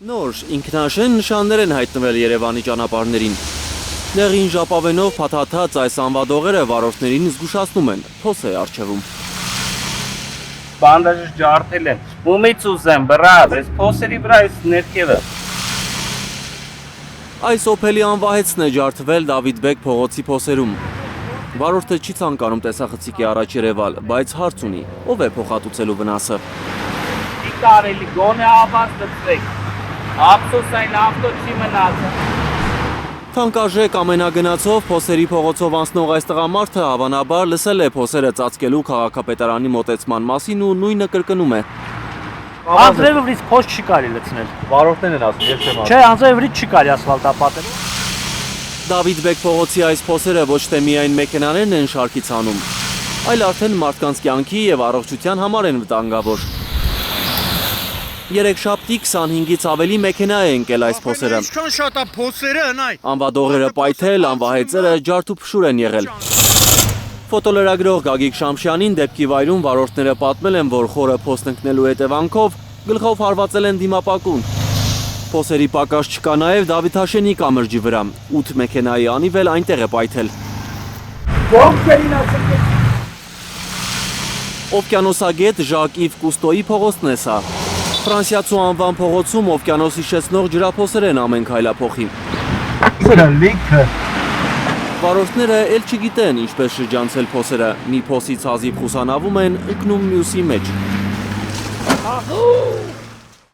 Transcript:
Նոր ինքնաշեն նշաններ են հայտնվել Երևանի ճանապարհներին։ Նեղին ժապավենով փաթաթած այս անվադողերը վարորդներին զգուշացնում են, փոս է առջևում։ Բանդաժը ջարդել են, ումից ուզեմ, բրադ, այս փոսերի վրա այս ներքևը։ Այս օփելի անվահեցն է ջարդվել Դավիթ Բեկ փողոցի փոսերում։ Վարորդը չի ցանկանում տեսախցիկի առաջ երևալ, բայց հարց ունի, ով է փոխհատուցելու վնասը։ Չի կարելի, գոնե ավազ լծվեք, ափսոս այն ավտո չի մնացել։ Թանկարժեք ամենագնացով փոսերի փողոցով անցնող այս տղամարդը հավանաբար լսել է փոսերը ծածկելու քաղաքապետարանի մոտեցման մասին ու նույնը կրկնում է։ Անձրևից փոս չի կարելի լցնել։ Վարորդներն են ասում, ես չեմ ասում։ Չէ, անձրևից չի կարելի ասֆալտապատել։ Դավիթ Բեկ փողոցի այս փոսերը ոչ թե միայն մեքենաներն են շարքից հանում, այլ արդեն մարդկանց կյանքի եւ առողջության համար են վտանգավոր։ Երեքշաբթի 25-ից ավելի մեքենա է ընկել այս փոսերը։ Ինչքան շատ է փոսերը հնայ։ Անվադողերը պայթել, անվահեցերը ջարդուփշուր են եղել։ Ֆոտոլրագրող Գագիկ Շամշյանին դեպքի վայրում վարորդները պատմել են, որ խորը փոստ ընկնելու հետևանքով գլխով հարվածել են դիմապակուն։ Փոսերի պակաս չկա նաև Դավիթաշենի կամրջի վրա, 8 մեքենայի անիվ էլ այնտեղ է պայթել։ Օվկիանոսագետ Ժակ-Իվ Կուստոյի փողոցն է սա։ Ֆրանսիացու անվան փողոցում օվկիանոս հիշեցնող ջրափոսեր են ամեն քայլափոխի։ Սրա լիքը։ Վարորդները էլ չգիտեն ինչպես շրջանցել փոսերը, մի փոսից հազիվ խուսանավում են, ընկնում մյուսի մեջ։